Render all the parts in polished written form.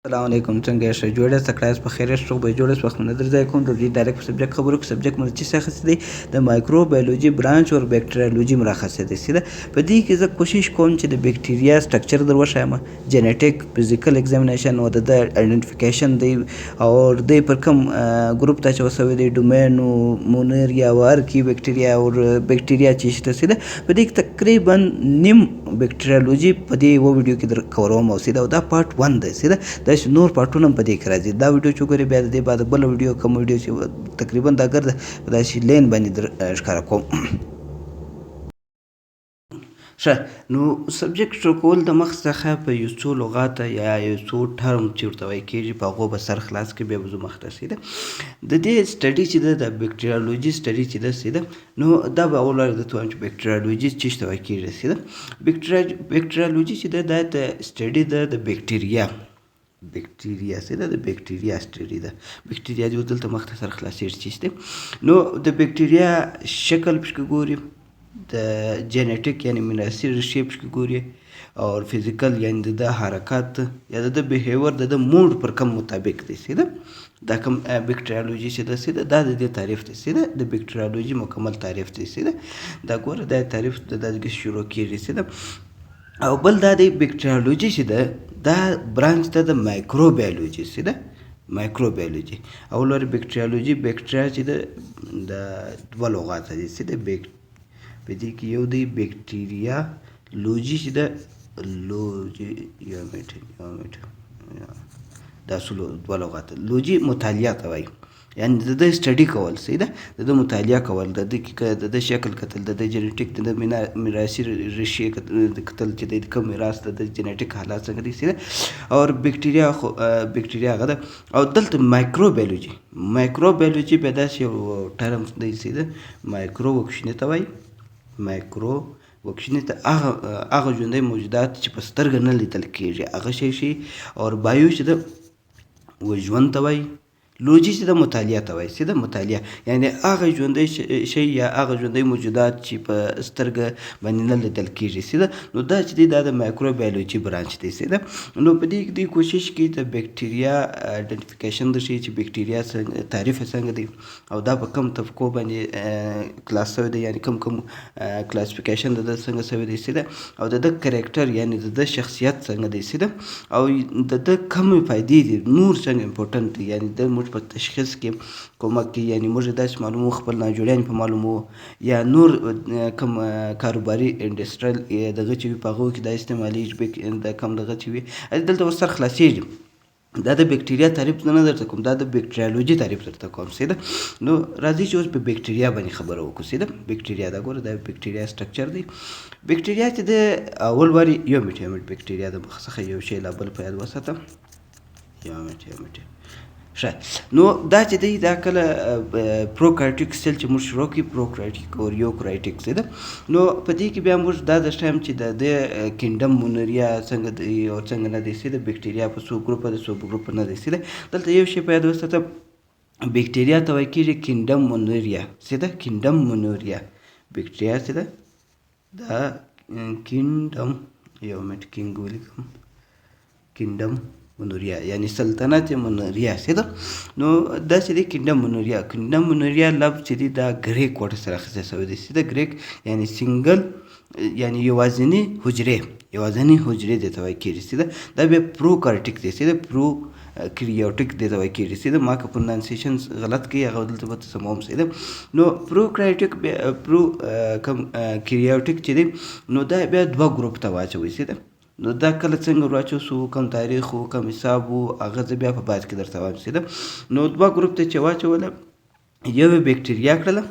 السلام علیکم څنګه یې جوړه سکړایس په خیر شو به جوړه وخت نه درځي کوم د ډایرکټ سبجیکټ خبرو کې سبجیکټ مرچ څه خاص دی د مایکروبیولوژي برانچ او بکټریولوژي مرخصه دي سیده په دې کې زه کوشش کوم چې د بکټریا سټرکچر در وښایم جنیټیک فزیکل ایگزامینیشن او د آئیډنټیفیکیشن دی او د پر کوم ګروپ ته چې وسوي دی ډومین او مونریا وار کې بکټریا او بکټریا چې شته سیده په دې کې تقریبا نیم بکټریولوژي په دې و ویډیو کې در کوروم او سیده دا پارت 1 دی سیده دا نور پارټونه په دې کې راځي دا ویډیو چې ګوري بیا د دې بعد بل ویډیو کوم ویډیو چې تقریبا دا ګرځي دا شي لین باندې ښکاره کوم ښه نو سبجیکټ کول د مخ څخه په یو څو لغات یا یو څو ټرم چې ورته وایي کېږي په هغو به سر خلاص کړي بیا به زه مخ ته سیده د دې سټډي چې ده د بکټریالوجي سټډي چې ده سیده نو دا به اول وارې درته وایم چې بکټریالوجي څه ته وایي کېږي سیده بکټریالوجي چې ده دا د سټډي ده د بکټریا سیده د بکټریا سټډي ده بکټریا دې دلته مخ ته سر خلاصېږي چې دی نو د بکټریا شکل پکې ګوري د جینیټیک یعنی میراثي ریښې پکې ګوري او فزیکل یعنی د حرکات یا د بیهیور د موډ پر کم مطابق دی سیده دا کوم بکټریالوجي چې ده سیده دا د دې تعریف دی سیده د بکټریالوجي مکمل تعریف دی سیده دا ګوره دا تعریف د دغه شروع کېږي سیده او بل دا د بکټریالوجي چې ده دا برانچ ته د مایکروبیولوژي سیده مایکروبیولوژي اول ور بکټریالوجي بکټریا چې ده د دوه لغات دي سیده په دې کې یو دی بکټریا لوجي چې ده لوجي یو میټر دا سلو دوه لغات لوجي مطالعه ته وایي یعنی د دې سټډي کول سیده د دې مطالعه کول د دې شکل کتل د جنیټیک د میراثي ریښې کتل چې د کوم میراث د جنیټیک حالات څنګه دي سیده او بکټریا هغه ده او دلته مایکروبیولوژي په داسې یو ټرم دی سیده مایکرو وکشنې ته وایي مایکرو وکشنې ته هغه ژوندی موجودات چې په سترګه نه لیدل کېږي هغه شی او بایو چې د ژوند ته وایي لوجي چې د مطالعه ته وایي سیده مطالعه یعنی هغه ژوندی شی یا هغه ژوندی موجودات چې په سترګه باندې نه لیدل کېږي سیده نو دا چې دی دا د مایکروبیولوژي برانچ دی سیده نو په دې کوشش کې د بکټریا آئیډنټیفیکیشن د شي چې بکټریا څنګه تعریف څنګه دی او دا په کم طبقو باندې کلاس شوی دی یعنی کم کلاسیفیکیشن د څنګه شوی دی سیده او د کریکټر یعنی د شخصیت څنګه دی سیده او د کم فائدې دي نور څنګه امپورټنت دي یعنی د په تشخیص کې کومک کوي یعنی موږ داسې معلومو خپل ناجوړیان په معلومو یا نور کوم کاروباري انډسټریل دغه چې وي په هغو کې دا استعمالیږي د کم دغه چې وي دلته ورسره خلاصېږي دا د بکټریا تعریف نه درته کوم دا د بکټریالوجي تعریف درته کوم سیده نو راځئ چې اوس په بکټریا باندې خبره وکړو سیده بکټریا دا ګوره دا بکټریا سټرکچر دی بکټریا چې د اول وارې یو میټ بکټریا د مخ څخه یو شی لا بل په یاد وساتم یو میټ ښه نو دا چې دی دا کله پروکارټیک سیل چې موږ شروع کړي پروکارټیک او یوکارټیک سیده نو په دې کې بیا موږ دا د ټایم چې د کینډم مونریا څنګه دی او څنګه نه دی سیده بکټریا په څو ګروپ د څو ګروپ نه دی سیده دلته یو شی په یاد وساته بکټریا ته وایي کېږي کینډم مونریا سیده کینډم مونریا بکټریا سیده دا کینډم یو منټ کینګ ولیکم کینډم مونریا یعنی سلطنت مونریا سیده نو دا چې دی کینډم مونریا لفظ چې دی دا ګریک ورته سره اخیستی شوی دی سیده ګریک یعنی سنګل یعنی یوازینی حجرې دې ته وایي کېږي سیده دا بیا پروکارټیک دی سیده پروکریوټیک دې ته وایي کېږي سیده ما که پرونانسیشن غلط کوي هغه دلته به سموم سیده نو پروکریوټیک کوم کریوټیک چې دی نو دا بیا دوه ګروپ ته واچوي سیده نو دا کله څنګه ورواچو سو کم تاریخ و کم حساب و هغه زه بیا په بعد کې درته وایم سیده نو دوه ګروپ ته چې واچوله یو یې بکټریا کړله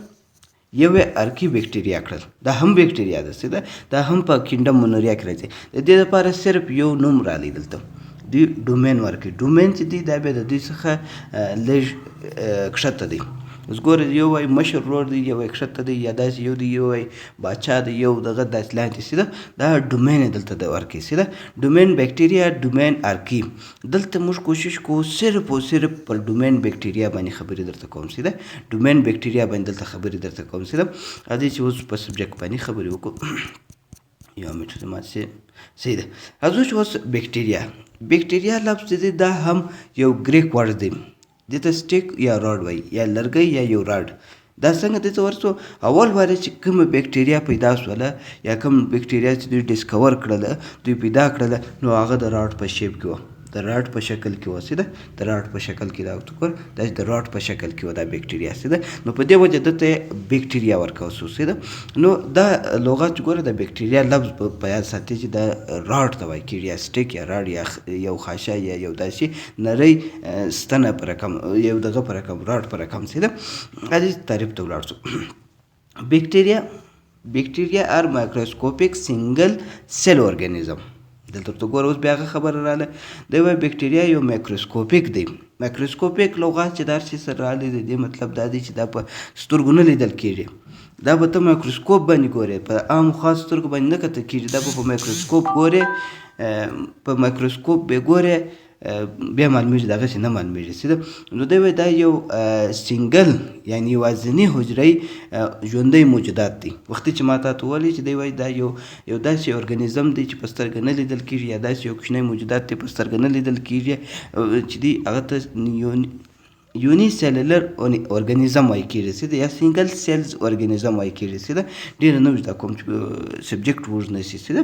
یو یې ارکي بکټریا کړل دا هم بکټریا ده سیده دا هم په کینډم مونریا کې راځي د دې لپاره صرف یو نوم رالی دلته دوی ډومین ورکوي ډومین چې دی دا بیا د دوی څخه لږ کښته دی اوس ګوره یو وایي مشر ورور دی یو وایي کښته دی یا داسې یو دی یو وایي باچا دی یو دغه داسې لاندې سیده دا ډومین یې دلته د ورکوي سیده ډومین بکټریا ډومین ارکي دلته موږ کوشش کوو صرف او صرف پر ډومین بکټریا باندې خبرې درته کوم سیده ډومین بکټریا باندې دلته خبرې درته کوم سیده راځئ چې اوس په سبجیکټ باندې خبرې وکړو یو میټر مات سي سیده راځو چې اوس بکټریا بیکټریا لفظ دی دا هم یو ګریک ورډ دی. دې ته سټیک یا راډ وایي، یا لرګی یا یو راډ. دا څنګه دې ته ورسو؟ اول واره چې کومه بیکټریا پیدا سوله یا کوم بیکټریا چې دوی ډسکور کړله، دوی پیدا کړله، نو هغه د راډ په شیپ کې وه، د راډ په شکل کې وه. سیده د راډ په شکل کې دا وګور، دا د راډ په شکل کې وه دا بیکټریا. سیده نو په دې وجه دته بیکټریا ورکول شو. سیده نو دا لغت ګوره د بیکټریا لفظ په یاد ساتي چې دا راډ ته وایي کېږي، یا سټیک یا راډ یا یو خاشه یا یو داسې نری ستنه په رقم، یو دغه په رقم، راډ په رقم. سیده هغې تعریف ته ولاړ شو. بیکټریا آر مایکروسکوپیک سنګل سیل ارګانیزم. دلته ته ګوره اوس بیا هغه خبره راغله، دی وایي بیکټریا یو مایکروسکوپیک دی. مایکروسکوپیک لغات چې دا هر شي سره راغلی دی، دې مطلب دا دی چې دا په سترګو نه لیدل کېږي. دا به ته مایکروسکوپ باندې ګورې، په عام خاص سترګو باندې نه کتل کېږي. دا به په مایکروسکوپ ګورې، په مایکروسکوپ به ګورې، بیا معلومیږي، دغسې نه معلومیږي. سیده نو دی وایي دا یو سنګل یعنې یوازیني حجره‌یي ژوندی موجودات دي. وختي چې ما تاته وویلې چې دی وایي دا یو داسې ارګانیزم دی چې په سترګه نه لیدل کېږي، یا داسې یو کوچنی موجودات دی په سترګه نه لیدل کېږي، چې دی هغه ته یونی سیلولر ارګانیزم وایي کېږي. سیده یا سنګل سیلز ارګانیزم وایي کېږي. سیده ډېره نه وي دا کوم چې سبجیکټ ووژ نه شي. سیده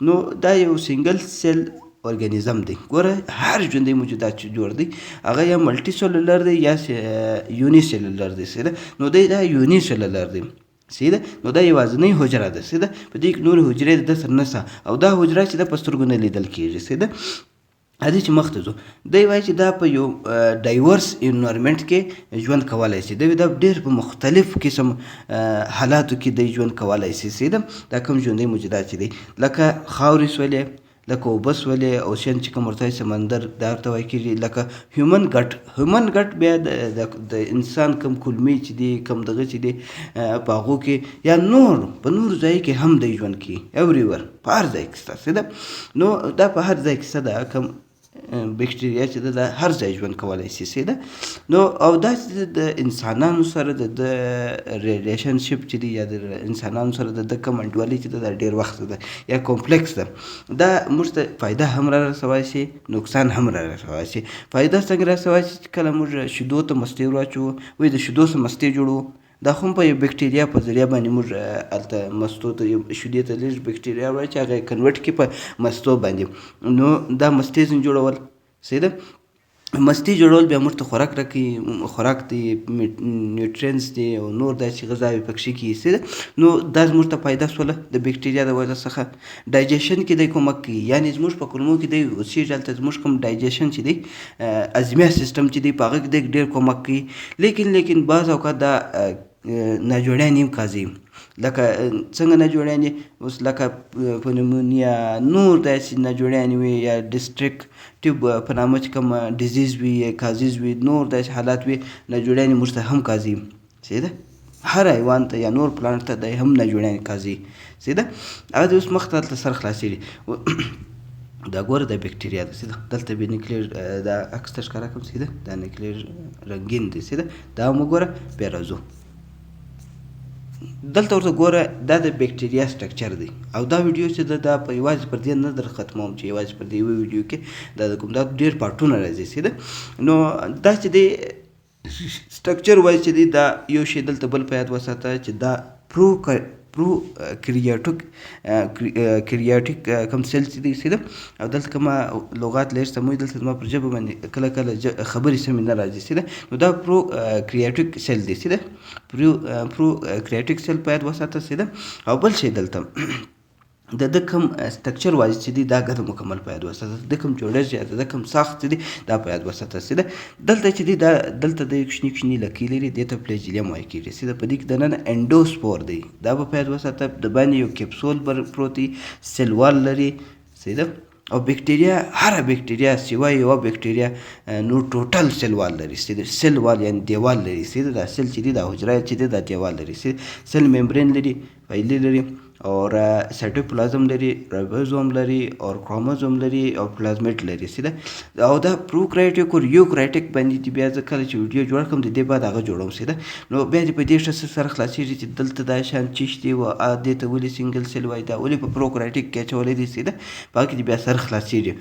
نو دا یو سنګل سیل ارګانیزم دی. ګوره هر ژوندی موجودات چې جوړ دی هغه یا ملټي سیلولر دی یا یونی سیلولر دی. سیده نو دی دا یونی سیلولر دی. سیده نو دا یوازینۍ حجره ده. سیده په دې کې نورې حجرې د ده سره نشته، او دا حجره چې ده په سترګو نه لیدل کېږي. سیده هدې چې مخته ځو، دی وایي چې دا په یو ډایورس انوایرمنټ کې ژوند کولی شي. دی دا ډېر په مختلف قسم حالاتو کې دی ژوند کولی شي. سیده دا کوم ژوندی موجودات چې دی لکه خاورې سولې، لکه اوبه سولې، اوشین چې کوم ورته سمندر دا ورته وایي کېږي، لکه هیومن ګټ بیا د انسان کوم کلمې چې دي، کوم دغه چې دي په هغو کې، یا په نورو ځایو کې هم دی ژوند کوي، ایوریور، په هر ځای کې شته. سیده نو دا په هر ځای کې شته، دا کوم بیکټریا چې ده هر ځای ژوند کولی شي. سیده نو او دا چې د انسانانو سره د ریلیشنشپ چې دی، یا د انسانانو سره د کوم انډولۍ چې ده دا ډېر وخت ده یا کمپلیکس ده. دا موږ ته فایده هم را رسولی شي، نقصان هم را رسولی شي. فایده څنګه رسولی شي چې کله موږ شیدو ته مستې ور وایي د شیدو څخه مستې جوړوو، دا خو په یو بیکټریا په ذریعه باندې موږ هلته مستو ته شیدې ته لږ بیکټریا وایي چې هغه یې کنورټ کړي په مستو باندې، نو دا مستې ځینې جوړول. سیده مستې جوړول بیا موږ ته خوراک راکوي، خوراک دی، نیوټرینس دی او نور داسې غذاوې پکښې کېږي. سیده نو دا زموږ ته فایده سوله د بیکټریا د وجه څخه. ډایجیشن کې دی کومک کوي، یعنې زموږ په کولمو کې دی اوسېږي، هلته زموږ کوم ډایجیشن چې دی هضمي سیستم چې دی په هغه کې دی ډېر کومک کوي. لیکن بعض اوقات دا ناجوړیان هم قاضي، لکه څنګه ناجوړیانې اوس لکه پنیمونیا، نور داسې ناجوړیانې وي، یا ډسټرکټیو په نامه چې کوم ډیزیز وي یا کازیز وي، نور داسې حالات وي، ناجوړیانې موږ ته هم قاضي. سیده هر حیوان ته یا نور پلانټ ته دی هم ناجوړیانې قاضي. سیده هغه د اوس مخ ته هلته سر خلاصېږي. دا ګوره دا بیکټریا ده. سیده دلته به نیوکلیر دا عکس ته ښکاره کوم. سیده دا نیوکلیر رنګین دی. سیده دا هم وګوره، بیا راځو دلته ورته ګوره، دا د بیکټریا سټرکچر دی. او دا ویډیو چې دا په یوازې پر دې نه در ختموم چې یوازې پر دې یوه ویډیو کې دا د کوم دا ډېر پارټونه راځي. سیده نو دا چې دی سټرکچر وایي چې دی دا یو شی دلته بل په یاد وساته چې دا کریاټیک کوم سیل چې دی. سیده او دلته کومه لغات لږ سموي، دلته زما پر ژبه باندې کله خبرې سمې نه راځي. سیده نو دا کریاټیک سیل دی. سیده کریاټیک سیل په یاد وساته. سیده او بل شی دلته د کوم سټرکچر وایي چې دی دا ګډ مکمل په یاد وساته، د کوم جوړښت یا د کوم ساخت چې دی دا په یاد وساته. سیده دلته چې دی دا دلته د کوچني لکۍ لري، دې ته فلیجیلیم وایي کېږي. سیده په دې کې دننه انډوسپور دی، دا به په یاد وساته. د باندې یو کیپسول پروت دی، سیل وال لري. سیده او بیکټریا، هره بیکټریا سوای یوه بیکټریا نو ټوټل سیل وال لري. سیده سیل وال یعنې دیوال لري. سیده دا سیل چې دی دا حجره چې دی دا دیوال لري. سیل ممبرین لري، فایلې لري، اور سایټوپلازم لري، رایبوزوم لري، اور کروموزوم لري، او پلازمیډ لري. سیده او دا پروکرایټیک او یوکرایټیک باندې چې بیا زه کله چې ویډیو جوړ کړم د دې بعد هغه جوړوم. سیده نو بیا دې په دې ښه سره خلاصېږي چې دلته دا شان چیش دی و دې ته ولې سنګل سیل وایي، دا ولې په پروکرایټیک کې اچولی دی. سیده په هغه کې بیا سر خلاصېږي.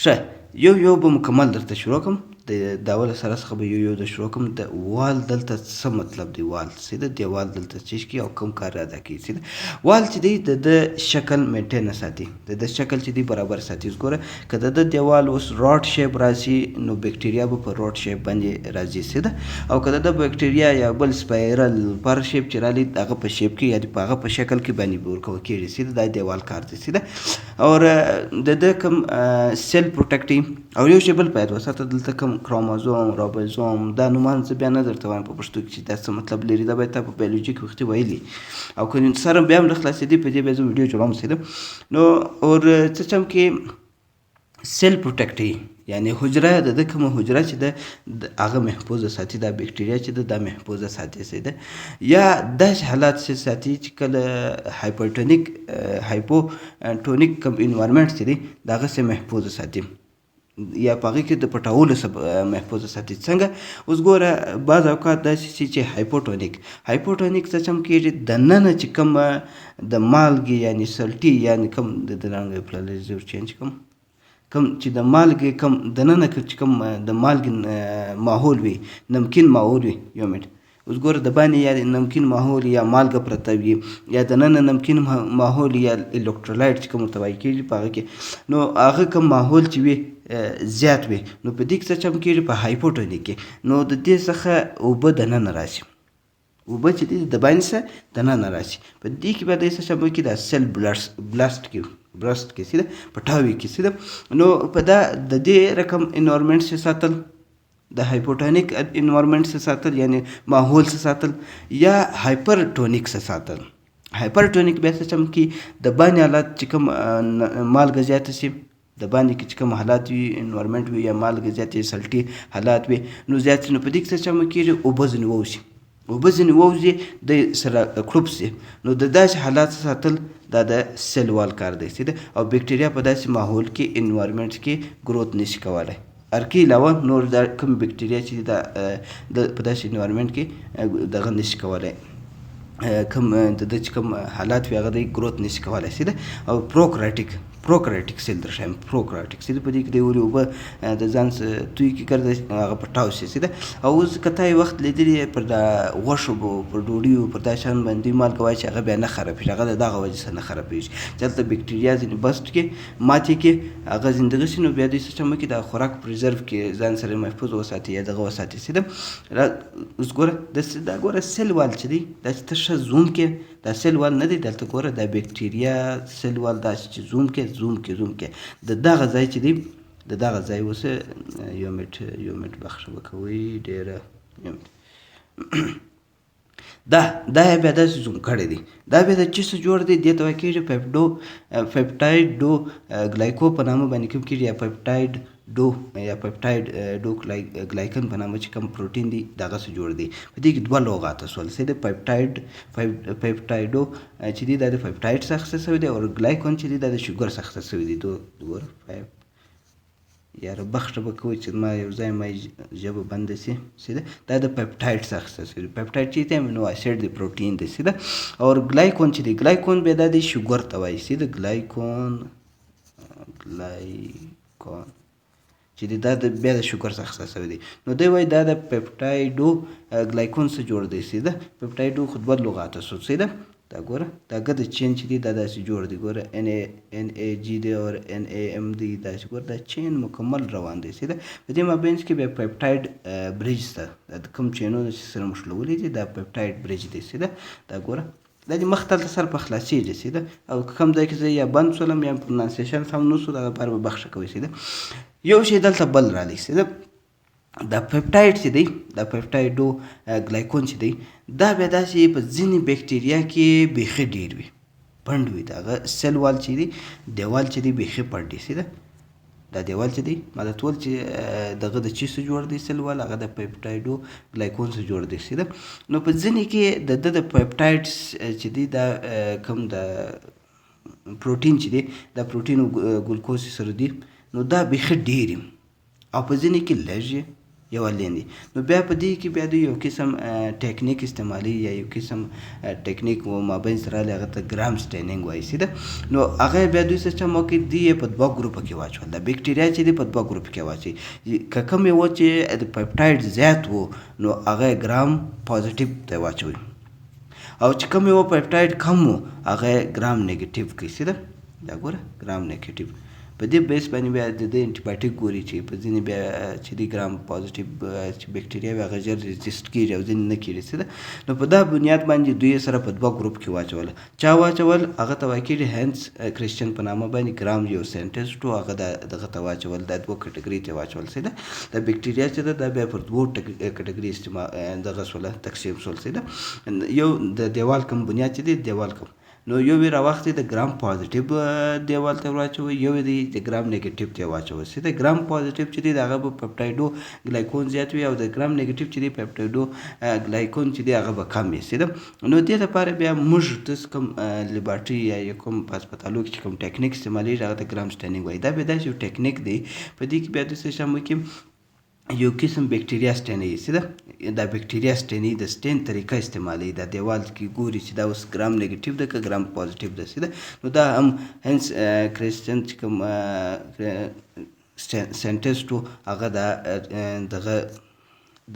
ښه یو به مکمل درته شروع کړم د اوله سره څخه به یو د شروع کړم. د وال دلته څه مطلب دی؟ وال څه ده؟ دیوال دلته څه کوي او کوم کار ادا کوي؟ څه ده وال چې دی د شکل مینټین ساتي، د شکل چې دی برابر ساتي. ګوره که د دیوال اوس راډ شیپ راشي نو بکټریا به په راډ شیپ باندې راځي. څه ده او که د بکټریا یا بل سپایرل پر شیپ چې رالی هغه په شیپ کې یا د هغه په شکل کې باندې به ورکول کېږي. څه ده دا دیوال کار دی. څه ده او د کوم سیل پروټیکټي او یو شی بل باید وساته دلته کوم کروموزوم رایبوزوم دا نومان زه بیا نه درته وایم په پښتو کې چې دا څه مطلب لري. دا باید تا په بیولوژي کې وختي ویلي او که سره بیا هم نه خلاصېدي په دې بیا زه ویډیو جوړوم. څه ده نو اور څه چم کې سیل پروټیکټي یعنی حجره د کومه حجره چې ده هغه محفوظه ساتي، دا بکټریا چې ده دا محفوظه ساتي. څه ده یا داسې حالات چې ساتي چې کله هایپوټونیک کوم انوایرمنټ چې دی د هغه څه محفوظه ساتي یا په هغې کې د پټولو محفوظه ساتي. څنګه اوس ګوره بعض اوقات داسې شي چې هایپوټونیک څه چم کېږي دننه چې کوم د مالګې یعنی سلټي یعنی کوم د رنګ پلالزور چینج کوم چې د مالګې کوم دننه چې کوم د مالګې ماحول وي، نمکین ماحول وي. یو منټ اوس ګوره د باندې یا نمکین ماحول یا مالګه پرته وي یا دننه نمکین ماحول یا الکترولایټ چې کوم ورته وایي کېږي په هغه کې نو هغه کوم ماحول چې وي زیات وي نو په دې کې څه چم کېږي په هایپوټونیک کې نو د دې څخه اوبه دننه راشي، اوبه چې دي د باندې څه دننه راشي. په دې کې به د څه شی کې د سیل بلاسټ کې څه ده پټاوي کې څه ده نو په دا د دې رقم انوایرمنټ څخه ساتل د هایپوټونیک انوایرمنټ څخه ساتل یعنی ماحول څخه ساتل یا هایپرټونیک څخه ساتل. هایپرټونیک بیا څه چم کې د باندې حالات چې کوم مالګه زیاته شي د باندې کې چې کوم حالات وي انوایرمنټ وي یا مالګه زیاتې سلټي حالات وي نو زیات نو په دې کې څه چم کېږي اوبه ځینې ووځي، اوبه ځینې ووځي د سره کړوپ شي نو د داسې حالات ساتل دا د سیل وال کار دی. څه ده او بکټریا په داسې ماحول کې انوایرمنټ کې گروث نشي کولی. ارکې علاوه نور دا کوم بکټریا چې دا په داسې انوایرمنټ کې دغه نشي کولی کوم د چې کوم حالات وي هغه د گروث نشي کولی. څه ده او پروکریټیک سیل درشایم پروکریټیک سیل په دې کې د اوري اوبه د ځان توی کې ګرځي هغه پټاو شي. څه ده او اوس که تا یې وخت لیدلی پر د غوښو پر ډوډیو پر دا شیانو باندې مالګه واچي هغه بیا نه خرابېږي، هغه د دغه وجې سره نه خرابېږي چې هلته بکټریا ځینې بسټ کې ماتې کې هغه زندګي شي نو بیا دوی څه چم کې د خوراک پریزرو کې ځان سره محفوظ وساتي یا دغه وساتي. څه ده اوس ګوره دا ګوره سیل وال چې دی دا چې ته ښه زوم کې دا سیل وال نه دی دلته ګوره دا بکټریا سیل وال دا چې زوم کې د دغه ځای چې دی د دغه ځای اوس یو منټ بخښه وکوئ ډېره یو منټ دا یې بیا داسې زوم کړی دی. دا بیا د چې څه جوړ دی دې ته وایي کېږي پیپټایډو ګلایکو په نامه باندې کوم کېږي یا پیپټایډ ډو ګلایکن په نامه چې کوم پروټین دی دغه څه جوړ دی. په دې کې دوه لغاته شول. څه دی پیپټایډو چې دی دا د پیپټایډ څخه اخیستل شوی دی او ګلایکون چې دی دا د شوګر څخه اخیستل شوی دی. دوه یاره بخښه به کوئ چې ما یو ځای ما ژبه بنده شي. څه ده دا د پیپټایډ څخه اخیستل شوی دی. پیپټایډ چې دی امینو اسید دی پروټین دی. څه ده او ګلایکون چې دی ګلایکون بیا دا د شوګر ته وایي. څه ده ګلایکون چې دی دا بیا د شوګر څخه اخیستل شوی دی نو دی وایي دا د پیپټایډو ګلایکون څخه جوړ دی. څه ده پیپټایډو خو دوه لغاته شو. څه ده دا ګوره دا ګه د چین چې دی دا داسې جوړ دی. ګوره ان ای جی دی او ان ای ام دی داسې ګوره دا چین مکمل روان دی. څه ده په دې مابینځ کې بیا پیپټایډ بریج شته د کوم چینونه چې سره نښلولي دي دا پیپټایډ بریج دی. څه ده دا ګوره دا د مخ دلته سر په خلاصېږي. څه ده او کوم ځای کې زه یا بند شولم یا پرونانسیشن سم نه شو دغه لپاره به بخښه کوئ. څه ده یو شی دلته بل رالی. څه ده دا پیپټایډ چې دی دا پیپټایډو ګلایکون چې دی دا بیا داسې په ځینې بکټریا کې بیخي ډېر وي پنډ وي. دغه سیل وال چې دی دیوال چې دی بیخي پنډ دی. څه ده دا دیوال چې دی ما دا ټول چې دغه د چی څه جوړ دی سیل وال هغه د پیپټایډو ګلایکون څخه جوړ دی. څه ده نو په ځینې کې د پیپټایډ چې دی دا کوم د پروټین چې دی دا پروټین او ګلوکوز سره دی نو دا بیخي ډېر او په ځینې کې لږ یوه لیندي. نو بیا په دې کې بیا دوی یو قسم ټیکنیک استعمالي یا یو قسم ټیکنیک و مابین سره راغلی هغه ته ګرام سټینینګ وایي سیده. نو هغه بیا دوی څه چم وکړي دوی یې په دوه ګروپه کې واچول. دا بکټریا چې دی په دوه ګروپ کې واچوي. که کوم یې و چې د پیپټاید زیات و نو هغه ګرام پازیټیو ته واچوي او چې کوم یې و پیپټاید کم و هغه ګرام نیګیټیو کوي سیده. دا ګوره ګرام نیګیټیو په دې بیس باندې بیا د دې انټیبایوټیک ګوري چې په ځینې بیا چې د ګرام پازیټیو چې بکټریا وي هغه ژر ريزیسټ کېږي او ځینې نه کېږي څه ده. نو په دا بنیاد باندې دوی سره په دوه ګروپ کې واچول. چا واچول هغه ته وایي کېږي هینس کرسچن په نامه باندې ګرام یو ساینټسټ و هغه دغه ته واچول. دا دوه کټګري ته واچول څه ده. دا بکټریا چې ده دا بیا پر دوو کټګري دغه سوله تقسیم شول څه ده. یو د دیوال کم بنیاد چې دی دیوال کم نو یو یې راواخلئ د ګرام پازیټیو دیوال ته واچوئ یو یې د ګرام نیګیټیو ته واچوئ. د ګرام پازیټیو چې دی د هغه به پپټایډو ګلایکون زیات وي او د ګرام نیګیټیو چې دی پپټایډو ګلایکون چې دی هغه به کم وي. نو دې لپاره بیا موږ داسې کوم لیبارټري یا کوم په هسپتالو کې چې کوم ټیکنیک استعمالیږي هغه ته ګرام سټینینګ وایي. دا بیا داسې یو ټیکنیک دی په دې کې بیا داسې شامل کې یو قسم بکټریا سټینی سیده. دا بکټریا سټینی د سټین طریقه استعمالي. دا دیوال کې ګوري چې دا اوس ګرام نیګیټیو ده که ګرام پازیټیو ده سیده. نو دا هم هنس کرسچن چې کوم ساینټسټ و هغه دغه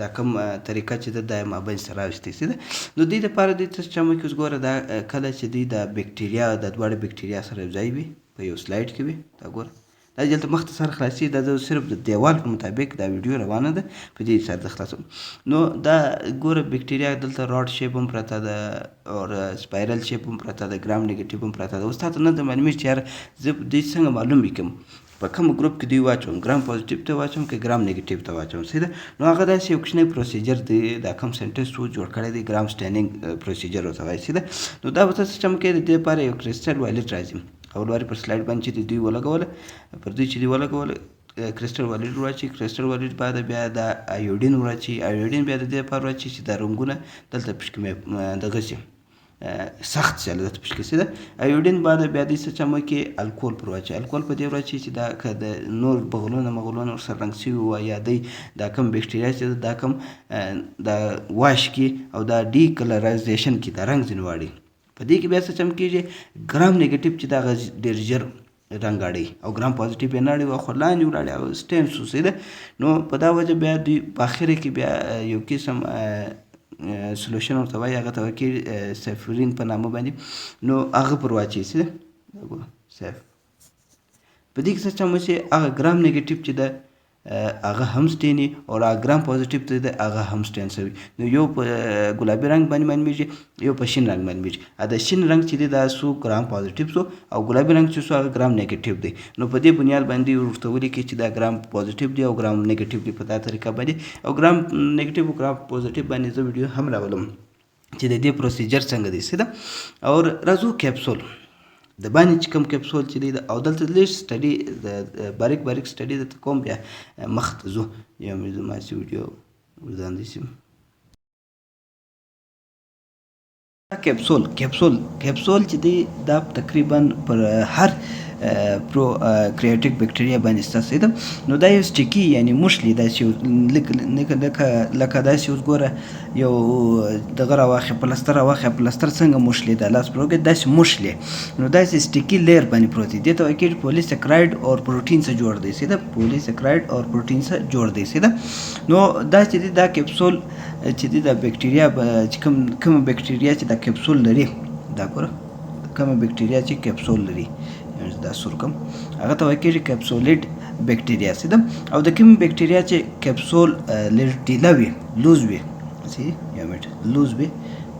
دا کوم طریقه چې ده دا یې مابین سره راوستې سیده. نو دې دپاره دوی څه چمه کې اوس ګوره دا کله چې دوی د بکټریا د دواړه بکټریا سره یو ځای وي په یو سلایډ کې وي. دا ګوره دا دلته مختصر خلاصي دا صرف د دیوال په مطابق دا ویډیو روانه ده په دې سره د خلاصو. نو دا ګوره بکټریا دلته راډ شیپ هم پرته ده او سپایرل شیپ هم پرته ده ګرام نیګیټیو هم پرته ده. اوس تاسو نه د معلومیږي چې یار زه دې څنګه معلوم وکړم په کوم ګروپ کې دوی واچوم ګرام پازیټیو ته واچوم که ګرام نیګیټیو ته واچوم سیده. نو هغه داسې یو کوچنی پروسیجر دی دا کوم ساینټسټ و جوړ کړی دی ګرام سټینینګ پروسیجر ورته وایي سیده. نو دا به تاسو چم کې د دې لپاره یو کرسټل وایلټ راځي اول واري پر سلایډ باندې چې دوی ولګوله پر دوی چې دوی ولګوله کرسټل وایلټ واچي. کرسټل وایلټ بعد بیا د ایوډین واچي. ایوډین بیا د دې لپاره واچي چې دا رنګونه دلته پشکې دغه شي سخت شي دلته پشکې سي ده. ایوډین بعد بیا د څه چمه کې الکول پر واچي. الکول په دې واچي چې دا که د نور بغلونه مغلونه ورسره رنګ شوي وي یا دی دا کوم بکټریا چې دا کوم دا واش کې او دا ډي کلرایزیشن کې دا رنګ ځینې واړي په دې کې بیا څه چم کېږي ګرام نیګیټیو چې دا هغه ډېر ژر رنګ اړوي او ګرام پازیټیو یې نه اړوي او خو لاندې ولاړې او سټین شو سیده. نو په دا وجه بیا دوی په اخره کې بیا یو قسم سلوشن ورته وایي هغه ته وایي سیفورین په نامه باندې. نو هغه پر واچوي سیده سیف په دې کې څه چم وشي هغه ګرام نیګیټیو چې ده هغه هم سټیني او هغه ګرام پازیټیو ته ده هغه هم سټین شوي. نو یو په ګلابي رنګ باندې معلومیږي یو په شین رنګ معلومیږي. د شین رنګ چې دی دا څو ګرام پازیټیو شو او ګلابي رنګ چې شو هغه ګرام نیګیټیو دی. نو په دې بنیاد باندې ورته ولیکي چې دا ګرام پازیټیو دی او ګرام نیګیټیو دی په دا طریقه باندې او ګرام نیګیټیو او ګرام پازیټیو باندې زه ویډیو هم راولم چې د دې پروسیجر څنګه دی سیده. او راځو کیپسول د باندې چې کوم کیپسول چې دی او دلته لږ سټډي د باریک باریک سټډي درته کوم بیا مخ ته ځو یو مې زما چې ویډیو وځاندې شم. کیپسول چې دی دا تقریبا پر هر پرو کریاټیک بکټریا باندې ستاسو ده. نو دا یو سټیکی یعنی مشلی داسې لکه داسې اوس ګوره یو دغه راواخې پلستر راواخې پلستر څنګه مشلی ده لاس پروګې داسې مشلی. نو داسې سټیکی لیر باندې پروت دی. دې ته وایي کېږي پولیساکراید اور پروټین څخه جوړ دی سیده. پولیساکراید اور پروټین څخه جوړ دی سیده. نو دا چې دی دا کیپسول چې دی دا بکټریا چې کوم بکټریا چې دا کیپسول لري دا ګوره کومه بکټریا چې کیپسول لري دا سور کوم هغه ته وایي کېږي کیپسولیډ بکټریا سیده. او د کوم بکټریا چې کیپسول لږ ډیله وي لوز وي یو منټ لوز وي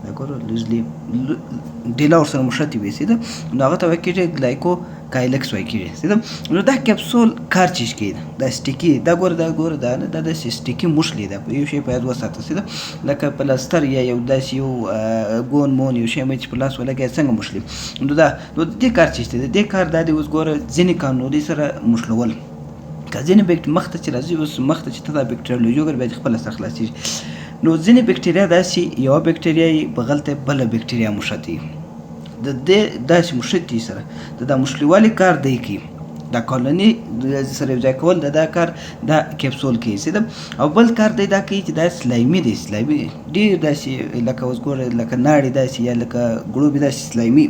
دا ګوره لوزلی ډیله ورسره مشتې وي سیده. نو هغه ته وایي کېږي ګلایکو کایلکس وایي کېږي سیده. نو دا کیپسول کار چیز کوي دا سټیکي دا ګوره دا داسې سټیکي مشلی ده یو شی په یاد وساته سیده لکه پلستر یا یو داسې یو ګون مون یو شی چې په لاس ولګوي څنګه مشلي. نو دې کار چیز دی دې کار دا دی اوس ګوره ځینې قانوني سره مشلول که ځینې مخ ته چې راځي اوس مخ ته چې ته دا بکټریالوژي وګورې بیا دې خپله سره خلاصېږي. نو ځینې بکټریا داسې یوه بکټریا یې بغل ته بله بکټریا مشتي د دې داسې مشتي سره د دا مشلیوالي کار دی کوي دا کالوني سره یو ځای کول دا کار دا کیپسول کوي سیده. او بل کار دی دا کوي چې دا سلایمي دی، سلایمي ډېر داسې لکه اوس ګوره لکه ناړې داسې یا لکه ګړوبې داسې سلایمي.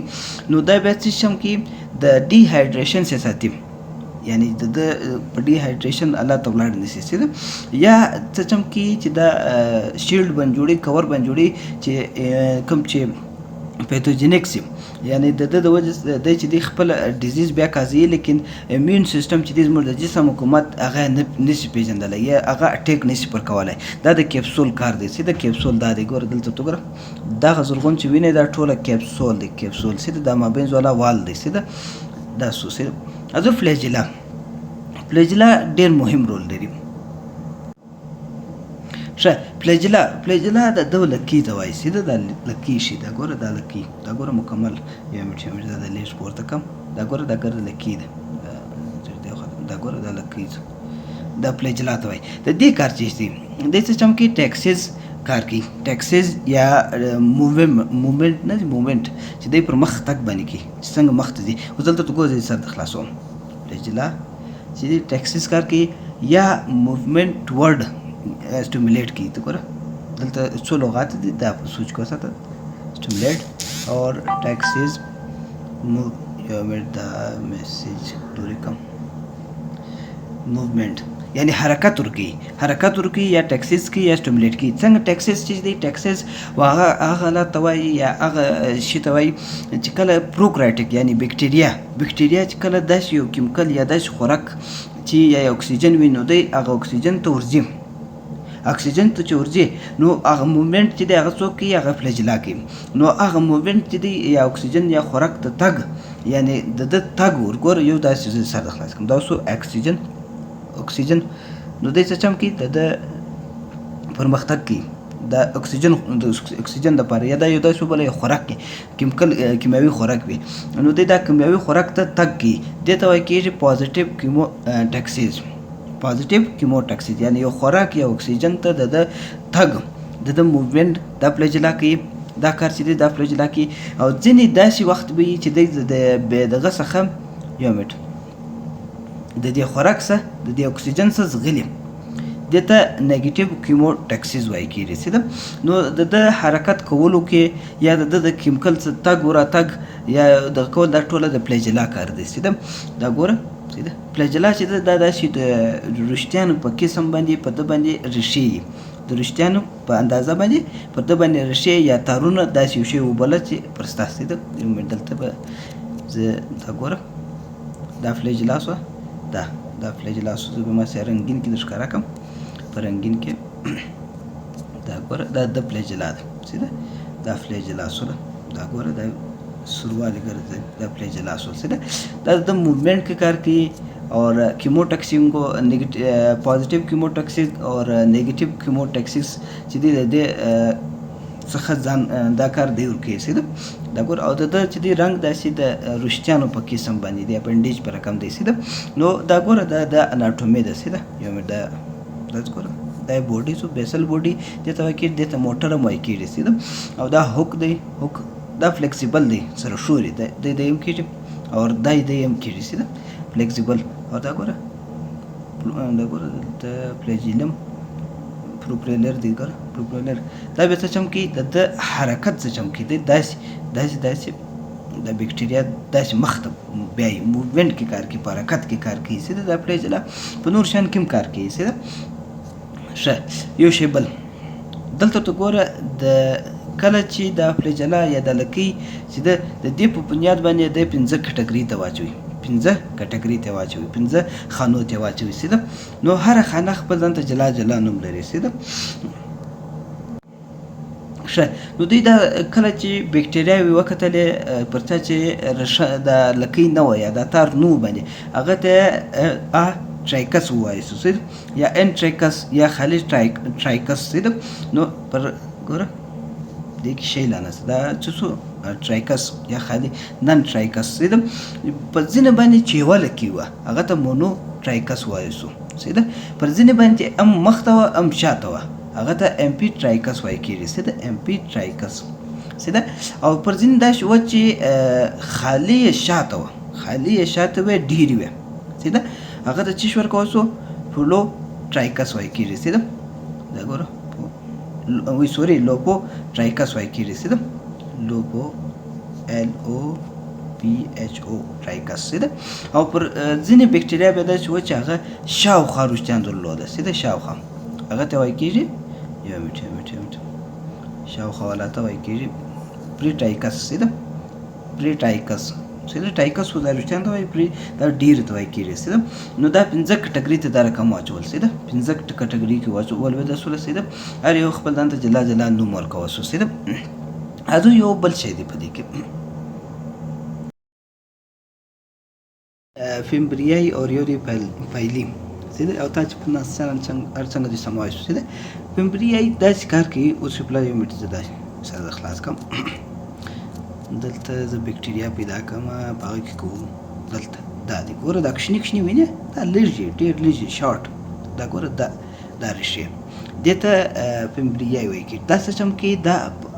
نو دا بیا څه شم کې د ډي هایډریشن څخه ساتي، یعنی د په ډي هایډریشن الله ته ولاړ نشي سیده. یا څه چم کې چې دا شیلډ بن جوړي، کور بن جوړي چې کوم چې پیتوجینیک سي، یعنی د وجه د چې د خپل ډیزیز بیا کازي، لیکن ایمیون سیستم چې د زموږ د جسم حکومت هغه نشي پیژندلی یا هغه اټیک نشي پر کولی. دا د کیپسول کار دی سیده. کیپسول دا دی، ګوره دلته تو ګوره دغه زرغون چې وینې دا ټوله کیپسول دی، کیپسول سیده. دا مابین والا وال دی سیده. دا سو سیده. ازو فلیجلا، فلیجلا ډیر مهم رول لري. ښه، فلیجلا د لکۍ ته وایي سیده. دا لکۍ شي، دا ګوره دا لکۍ، دا ګوره مکمل یو منټ دا د لیږ پورته کم، دا ګوره دا ګرد لکۍ ده، دا ګوره دا لکۍ ده، دا فلیجلا ته وایي. د دې کار چې دی د څه چم کې ټیکسیز کار کوي. ټیکسیز یا موومنټ نه دی، موومنټ چې دی پر مخ تګ باندې کوي، چې څنګه مخ ته ځي. اوس دلته تو ګوره سر ته خلاصوم. فلیجلا چې دی ټیکسیز کار کوي یا موومنټ ورډ स्टिमुलेट की. तो करा दलता څو لغات دي دا په سوچ کو ساته. स्टिमुलेट और टैक्सेस मूवमेंट دا मैसेज دوری کم मूवमेंट یعنی حرکت ورکی یا ټیکسیس کی یا سټیمولیټ کی. څنګه ټیکسیس چې دی ټیکسیس هغه لا توای یا هغه شی توای چې کله پروکرایټیک یعنی بکټیریا چې کله داس یو کیمیکل یا داس خوراک چې یا اکسیجن وینو دی هغه اکسیجن ته ورځي، اکسیجن ته چې ورځي نو هغه موومنټ چې دی هغه څوک کوي، هغه فلیجلا کوي. نو هغه موومنټ چې دی یا اکسیجن یا خوراک ته تګ، یعنی د تګ ورګور یو داسې سر خلاص کوم دا سو اکسیجن نو دې څه چم کې د پرمختګ کې د اکسیجن د پاره یا دا یو داسې بل خوراک کې کیمیاوي خوراک وي. نو دې دا کیمیاوي خوراک ته تګ کې دې ته وایي کېږي پازیټیو کیموټاکسیز. پازیټیو کیموټاکسیز یعنی یو خوراک یا اکسیجن ته د تګ د موومنټ د فلیجلا کې دا کار چې دی د فلیجلا کې. او ځینې داسې وخت به وي چې دغه څخه یو منټ د دې خوراک څخه د دې اکسیجن څخه ځغلي، دې ته نیګیټیو کیموټاکسیز وایي کېږي سیده. نو د حرکت کولو کې یا د کیمیکل څخه تګ وراتګ یا د کول دا ټوله د فلیجلا کار دی سیده. دا ګوره سیده فلیجلا چې دا داسې د رشتیانو په قسم باندې په ده باندې ریښې، د رشتیانو په اندازه باندې په ده باندې ریښې یا تارونه داسې یو شی وبله چې پر ستاسې ده. دلته به زه دا ګوره دا فلیجلا سوه، دا فلیجلا سوه. زه به ماسې رنګین کې در ښکاره کړم، په رنګین کې دا ګوره دا د فلیجلا ده سیده. دا فلیجلا سوه، دا ګوره دا سروالی ګرځي، دا فلیجلا سوه سیده. دا د موومنٹ کې کار کوي और कीमोटैक्सिन को पॉजिटिव कीमोटैक्सिस और नेगेटिव कीमोटैक्सिस چې دی د څخه ځان دا کار دی ورکوي سیده. دا ګور او د چې دی رنګ داسې د رشتیانو په قسم باندې دی اپنډیج په رقم دی سیده. نو دا ګوره دا د اناټومي ده سیده. یو مې دا ګوره دا بوډي سو بیسل بوډي دې ته وایي کېږي، دې ته موټر هم وایي کېږي سیده. او دا هوک دی، هوک دا فلیکسیبل دی، سره شوري دی هم کېږي او دا هم کېږي سیده فلیکسیبل. او دا ګوره د فلیجیلم پروپیلر دی، ګوره پروپیلر دا بیا څه چم کې د حرکت څه چم کې دی داسې د بکټیریا داسې مخ ته بیایي، موومنټ کې کار کوي، په حرکت کې کار کوي سیده. دا فلیجلا په نور شیان کې هم کار کوي سیده. ښه یو شی بل دلته ته ګوره د کله چې دا فلیجلا یا د لکۍ چې د دې په بنیاد باندې د 5 کټګري ته واچوي، 5 کټګري ته واچوي، 5 خانو ته واچوي سیده. نو هر خانه خپل ځان ته جلا نوم لري سیده. ښه نو دوی دا کله چې بکټریاوې وکتلې پر چا چې د لکۍ نه وه یا دا تار نه و باندې هغه ته ټرایکس ووایي سیده یا انټریکس یا خالي ټرایکس سیده. نو پر ګوره دې کې شی لانسته دا څه سو ټرایکس یا خالي نن ټرایکس سیده. په ځینې باندې چې یوه لکۍ وه هغه ته مونو ټرایکس وایي سو سیده. پر ځینې باندې چې ام مخته وه ام شاته وه هغه ته امپي ټرایکس وایي کېږي سیده، امپي ټرایکس سیده. او پر ځینې داسې وه چې خالي یې شاته وه، خالي یې شاته وه ډېرې وې سیده. هغه ته چی ورکول شو فلو ټرایکس وایي کېږي سیده دا ګوره وی سوري لوپو ټرایکس وایي کېږي سیده لوپو LOPHO ټرایکس سیده او پر ځینې بکټریا به دا چې و چې هغه شاوخوا وروستیان درلوده سیده شاوخوا هغه ته وایي کېږي یو منټ شاوخوا والا ته وایي کېږي پریټایکس سیده پریټایکس سیده ټایکس خو دا وروستیان ته وایي پرې دا ډېر ته وایي کېږي سیده نو دا 5 کټګري ته دا رقم واچول سیده 5 کټګري کې واچول به دا سوله سیده هر یو خپل ځان ته جلا جلا نوم ورکوه سو سیده ادو یو بل شی دی په دې کې فیمبریای اوریوري پایلی سیده او تا چې په ناس څنګه دي سموایي سیده فیمبریای داسې کار کوي اوس په یو میټ زده سره خلاص کم دلته زه بکټریا پیدا کوم په هغه کې کوم دلته دا دی ګوره دا کښنی وینې دا لږې ډېر لږې شارټ دا ګوره دا ریښې دې ته فیمبریای وایي کېږي دا څه چمکې دا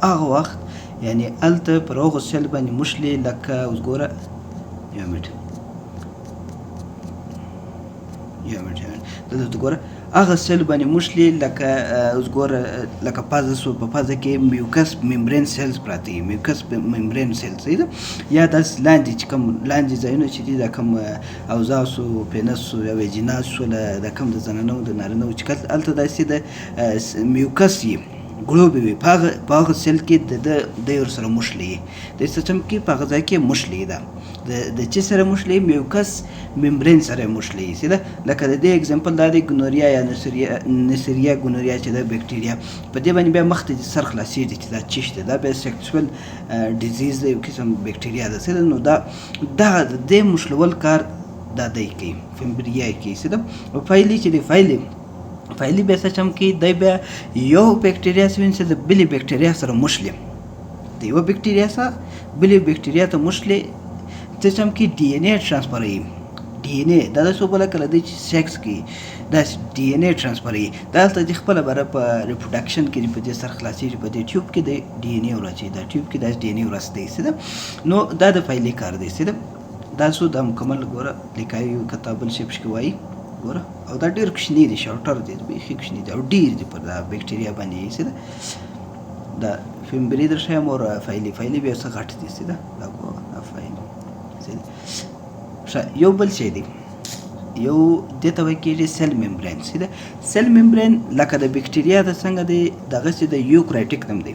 هغه وخت یعنی هلته پر هغو سیل باندې موښلې لکه اوس ګوره یو منټ دلته ګوره هغه سیل باندې موښلې لکه اوس ګوره لکه پازه سو په پازه کې میوکس ممبرین سیلز پراته دي میوکس ممبرین سیلز دی یا داسې لاندې چې کوم لاندې ځایونه چې دي دا کوم اوزا سو پینس سو یا ویجیناس سو د کوم د زنانو د نارینهو چې هلته داسې د میوکس یي ګلوبې وي په هغه سیل کې د ورسره موښلې د سیسټم کې په هغه ځای کې موښلې ده د چې سره موښلې میوکس ممبرین سره موښلې سیده لکه د دې اگزامپل دا دی ګنوریا یا نسریا ګنوریا چې د بکټریا په دې باندې بیا مخ ته سر خلاصېږي چې دا چیش دی دا بیا سیکسوال ډیزیز دی یو قسم بکټریا ده سیده نو دا د دې موښلول کار دا دی کوي فیمبریا کوي سیده او فایلي چې دی فایلي بیا څه چمکي دی بیا یو بکټریا چې د بلې بکټریا سره موښلي د یوه بکټریا سره بلې بکټریا ته موښلي څه چمکي ډي ان اے ټرانسفروي ډي ان اے دا داسې وبله کله دی چې سیکس کوي داسې ډي ان اے ټرانسفروي دا هلته د خپله بره په ریپروډکشن کې په دې سر خلاصېږي په دې ټیوب کې د ډي ان اے وراچوي دا ټیوب کې داسې ډي ان اے ورستی سیده نو دا د فایلي کار دی سیده دا څو دا مکمل ګوره لیکایي کتابل شیپش کې وایي ګوره او دا ډېر کوچني دي شارټر دي بیخي کوچني دي او ډېر دي پر دا بکټریا باندې سیده دا فیمبري در ښیم او فایلي بیا څه غټ دي سیده دا ګوره فایلي یو بل شی دی یو دې ته وایي کېږي سیل ممبرین سیده سیل ممبرین لکه د بکټریا د څنګه دی دغسې د یوکرایټیک نوم دی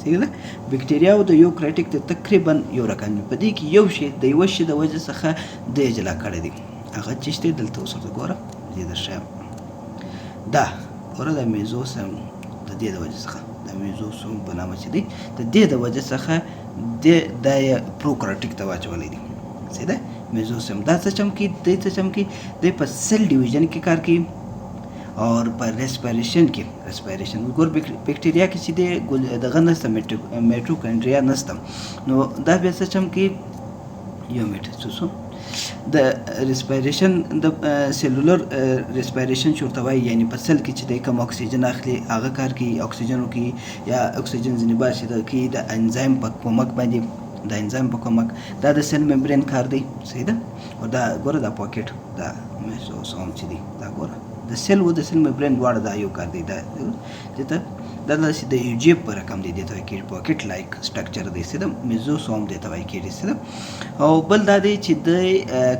سیده بکټریا او د یوکرایټیک د تقریبا یو رقم دی په دې کې یو شی د یوه شي د وجې څخه دی جلا کړی دی هغه چیش دی دلته اوس ورته ګوره زه در ښیم دا ګوره د میزوسوم د دې د وجې څخه د میزوسوم په نامه چې دی د دې د وجې څخه دا یې پروکارټیک ته واچولی دی سیده میزوسوم دا څه چمکي دی په سیل ډیویژن کې کار کوي اور په ریسپیریشن ګور بکټریا کې چې دی دغه نشته میټوکونډریا نشته نو دا بیا څه چمکي یو میټ څه د ریسپیریشن د سیلولر ریسپیریشن چورته وایي یعنی په سیل کې چې دی کوم اکسیجن اخلي هغه کار کوي اکسیجن وکړي یا اکسیجن ځینې باسي د کوي د انزایم په کومک باندې د انزایم په کومک دا د سیل ممبرین کار دی صحیح ده او دا ګوره دا پاکټ دا میزوسوم چې دی دا ګوره د سیل و د سیل ممبرین دواړه دا یو کار دی دا دته دا داسې د یو جیب په رقم دی دې ته وایي کېږي پاکټ لایک سټرکچر دی صحیح میزوسوم دې ته وایي کېږي صحیح او بل دا دی چې د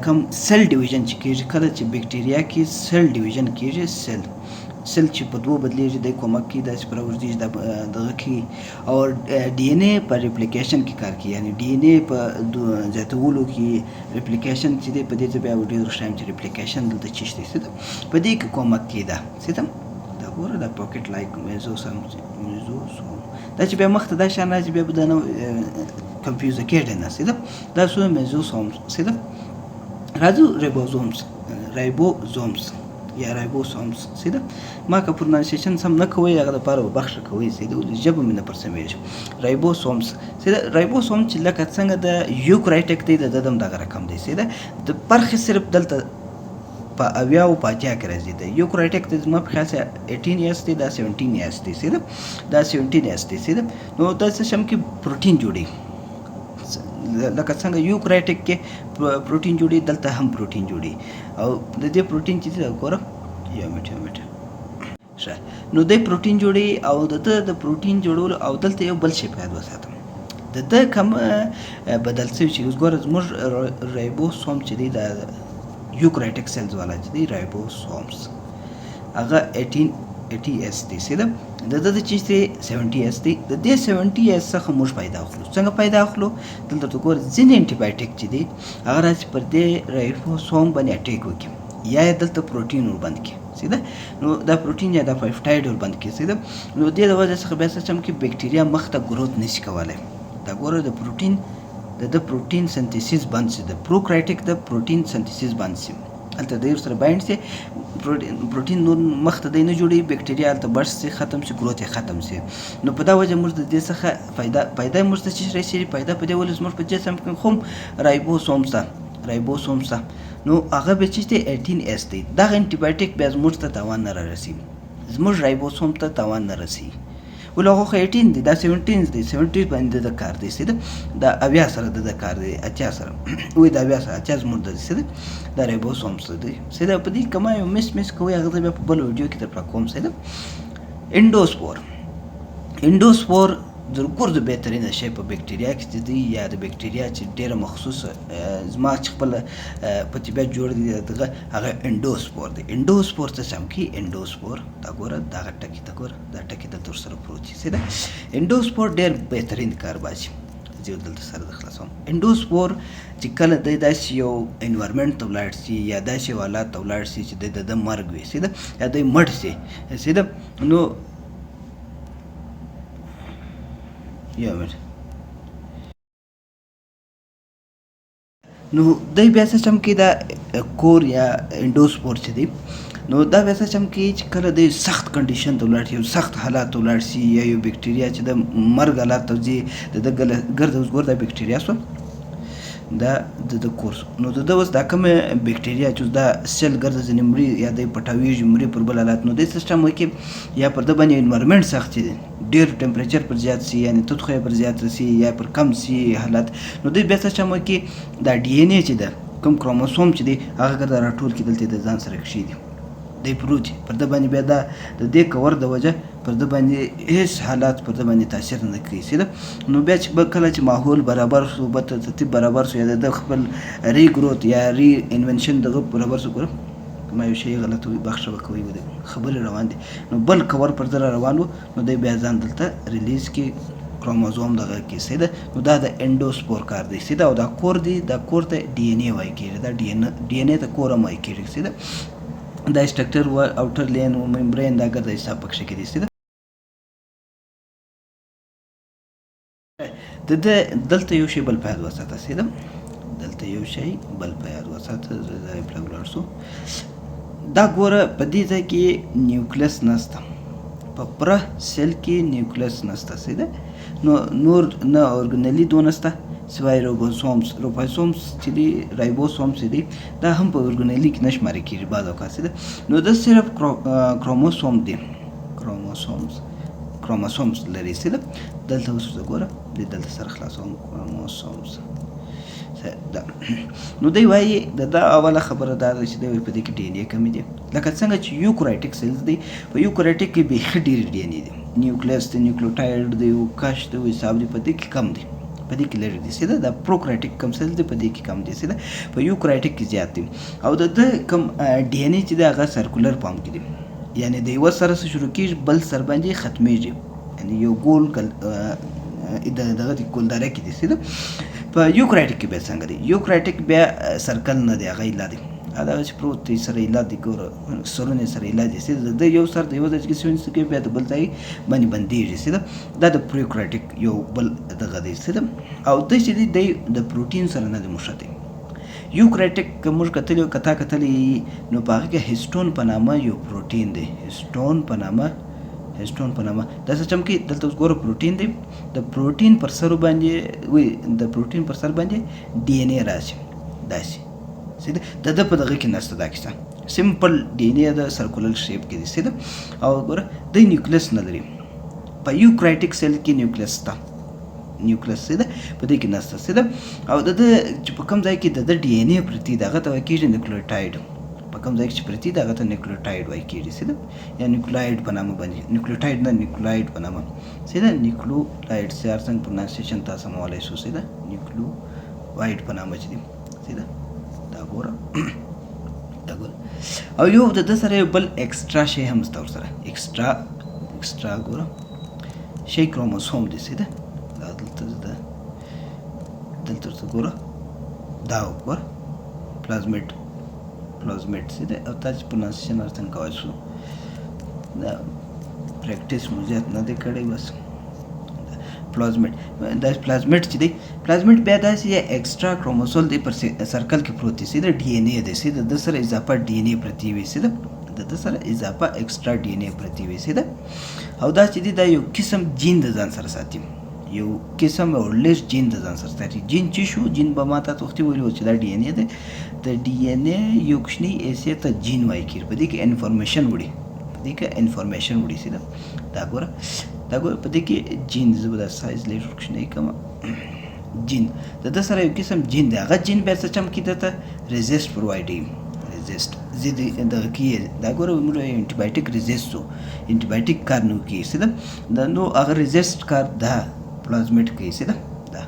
کوم سیل ډیویژن چې کېږي کله چې بکټریا کې سیل ډیویژن کېږي سیل چې په دوه بدلیږي د کومک کې داسې پر ورځي دغه کې او ډي ان اے په ریپلیکیشن کې کار کوي یعنی ډي ان اے په زیاتولو کې ریپلیکیشن چې دی په دې ته بیا ډېر ښیم چې ریپلیکیشن دلته چی شته سیده په دې کې کومک کوي دا سیده دا ګوره دا پاکټ لایک میزوسوم دا چې بیا مخ ته دا شان راځي بیا به دا نه کنفیوز کېږي نه سیده دا څو میزوسوم سیده راځو رایبوزومز یا رایبوسومز سیده ما که پرونانسیشن سم نه کوئ هغه دپاره به بخښه کوئ سیده ژبه مې نه پر سمېږي رایبوسومز سیده رایبوسوم چې لکه څنګه د یوکرایټیک دی د ده هم دغه رقم دی سیده د برخې صرف دلته په 80 او په 80 کې راځي د یوکرایټیک د زما په خیال 18 ایس دی دا 17 ایس دی سیده دا 17 ایس دی سیده نو دا څه شم کې پروټین جوړي لکه څنګه یوکرایټک کې پروټین جوړي دلته هم پروټین جوړي او د دې پروټین چې دا ګوره یو منټ نو د پروټین جوړي او د پروټین جوړول او دلته یو بل شی په یاد وساتم د کوم بدل څه چې ګوره زموږ رایبوسوم چې دی د یوکرایټک سیلز والا چې دی رایبوسومز هغه 80S دی سیده د چې 70S دی د دې 70S څخه موږ پیدا اخلو څنګه پیدا اخلو دلته تو ګور ځینې انټي بایوټیک چې دی هغه راځي پر دې رایبوسوم باندې اټیک وکړي یا دلته پروټین ور بند کړي سیده نو دا پروټین یا دا پپټاید ور بند کړي سیده نو دې د وجه څخه بیا څه چې بکټریا مخ ته گروث نشي کولای دا ګوره د پروټین سنتیسیس بند شي د پروکرایټک د پروټین سنتیسیس بند شي هلته د یو سره بایند شي پروټین نور مخ ته دی نه جوړي بکټریا هلته برس شي ختم شي گروث یې ختم شي نو په دا وجه موږ د دې څخه پیدا موږ ته چې راشي پیدا په دې ولې زموږ په جسم کې هم رایبوسومز نو هغه به چې 18S دی دغه انټي بایوټیک بیا زموږ ته تاوان نه رارسي زموږ رایبوسوم ته تاوان نه رسي ول هغه 18 دی دا 17 دی 70 باندې د کار دی سیده دا اویا سره د کار دی اچا سره وې دا اویا سره اچا زموږ د سیده دا رایبوسوم سره دی سیده په دې کما یو مس کوي هغه به په بل ویډیو کې تر کوم سیده اندوسپور ضرور د بهترینه شی په بکټریا کې دی یا د بکټریا چې ډیره مخصوصه زما چې خپل په طبیعت جوړ دی دغه هغه اندوسپور دی اندوسپور څه سم کې اندوسپور دا ګوره دا ټکی دا ګوره دا ټکی د تر سره پروت شي دا اندوسپور ډیر بهترین کار باسي زه دلته سره د خلاصوم اندوسپور چې کله د داسې یو انوایرمنټ ته ولاړ شي یا داسې حالات ته ولاړ شي چې د مرګ وي سیده یا د مړ شي سیده نو یا مر نو دای بیا څه چم کې دا کور یا اندوسپور چې دی نو دا بیا څه چم کې چې کله د سخت کنډیشن ته ولاړ شي سخت حالات ته ولاړ شي یا یو بکټریا چې د مرګ حالات ته ځي د ګرد اوس ګور د بکټریا سو دا د کورس نو د اوس دا کوم بکټریا چې دا سیل ګرځي زنمري یا د پټاوي جمري پر بل حالات نو د سیستم وکي یا پر د باندې انوایرنمنت سخت دي ډیر ټمپریچر پر زیات سي یعنی تدخه پر زیات سي یا پر کم سي حالت نو د بیا څه وکي دا ډي ان اي چې ده کوم کروموسوم چې دی هغه ګرځي راټول کېدل د ځان سره کشي دي د پروت پر د باندې بیا دا د دې کور د وجه پر د باندې هیڅ حالات پر د باندې تاثیر نه کوي سیده نو بیا چې کله چې ماحول برابر شو به ترتیب برابر شو یا د خپل ری گروث یا ری انونشن دغه برابر شو ګره ما یو شی غلط وي بخښه وکوي خبره روان دي نو بل کور پر در روان نو د بیا ځان دلته ریلیز کې کروموزوم دغه کې سیده نو دا د اندوسپور کار دی سیده او دا کور دی دا کور ته ډي ان اي وای کېږي دا ډي ان اي ته کورم وای کېږي سیده دا سټرکچر و اوټر لین او ممبرین دا ګرځي حساب پکښ کې دي سیده دلته یو شی بل پیدا وساته سیده دلته یو شی بل پیدا وساته زای پرګلارسو دا ګوره په دې ځای کې نیوکلیس نشته په پره سیل کې نیوکلیس نشته سیده نو نور نه اورګانلي دونسته سوای رایبوسومز چې دی رایبوسومز دی دا هم په اورګانلي کې نشماري کیږي بعض اوقات ده نو دا صرف کروموسوم دی کروموسومز لري سیده دلته اوس وګوره دلته سره خلاصوم کروموسومز دا نو دی وایي دا اوله خبره دا چې دی په دې کې ډي ان اي کم دي لکه څنګه چې یوکرایټک سیلز دی په یوکرایټک کې به ډیر ډي ان اي دي نیوکلیس دی نیوکلیوټاید دی او کاش دی حساب دی په دې کې کم دي په دې کې لري دي سیده دا پروکرایټک کم سیل دی په دې کې کم دي سیده په یوکرایټک کې زیات دي او د کم ډي ان اي چې دا هغه سرکولر فارم کې دي یعنی د یو سره شروع کیږي بل سر باندې ختميږي یعنی یو ګول دغه د ګولداري کې دي سیده په یوکرایټک کې به څنګه دي یوکرایټک بیا سرکل نه دی هغه اله دي دا چې پروت دی سره اله دي ګوره سرونه سره اله دي سیده د یو سر د یو ځای کې سوینس کې بیا د بل ځای باندې بندېږي سیده دا د پروکرایټک یو بل دغه دی سیده او د چې دی د پروتین سره نه دی مشته یوکرایټک کوم کتل نو په هغه کې هیسټون په نامه یو پروتین دی هیسټون په نامه دا څه چم کې دلته اوس ګوره پروتین دی د پروتین پر سر باندې ډي ان اي راشي داسې سیده د په دغه کې نشته دا کیسه سمپل ډي ان اي د سرکولر شیپ کې دي سیده او ګوره د نیوکلیس نه لري په یوکرایټک سیل کې نیوکلیس تا نیوکلیس څه ده په دې کې نسته څه ده او د چې په کوم ځای کې د ډي ان اے پرتی ده هغه ته وایي کېږي نیوکلیوټاید په کوم ځای کې چې پرتی ده هغه ته نیوکلیوټاید وایي کېږي څه ده یا نیوکلاید په نامه باندې نیوکلیوټاید نه نیوکلاید په نامه څه ده نیوکلیولاید سیار څنګه پرونانسیشن تاسو مولای شو څه ده نیوکلیولاید په نامه چې دي څه ده دا ګوره او یو د سره بل ایکسترا شی هم ستور سره ایکسترا ګوره شی کروموسوم دي څه ده دا دلته ګوره دا ګوره پلازمیډ څه ده او تاسو پرونانسیشن څنګه کوئ شو دا پریکټیس مو زیات نه دی کړی بس پلازمیډ دا پلازمیډ چې دی پلازمیډ بیا داسې ایکسترا کروموسوم دی پر سرکل کې پروت دی د ډي ان اے دی چې د سره اضافه ډي ان اے پرتی وي چې د سره اضافه ایکسترا ډي ان اے پرتی وي چې او دا چې دی دا یو قسم جین د ځان سره ساتي یو قسم او لیس جین د ځان سره ساتي جین چې شو جین به ماته توختي ویلو چې دا ډي ان اے دی د ډي ان اے یو کوچنی ایسه ته جین وایي کېږي په دې کې انفارمیشن وړي چې دا ګوره په دې کې جین زه به دا سایز لږ کوچنی کوم جین د سره یو قسم جین دی هغه جین بیا څه چم کې دته ریزیسټ پرووایډي ریزیسټ زید دغه کې دا ګوره موږ انټي بایوټیک ریزیسټ انټي بایوټیک کار نو کې څه ده نو هغه ریزیسټ کار دا پلازمیډ کې څه ده دا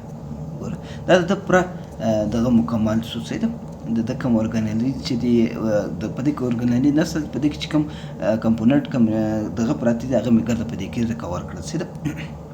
ګوره دا د پوره دغه مکمل شو څه ده د کوم اورګانیل چې دی د پدې کې اورګانیل نسل پدې کې کوم کمپوننټ کوم دغه پراتی دغه میګر د پدې کې کور کړل څه ده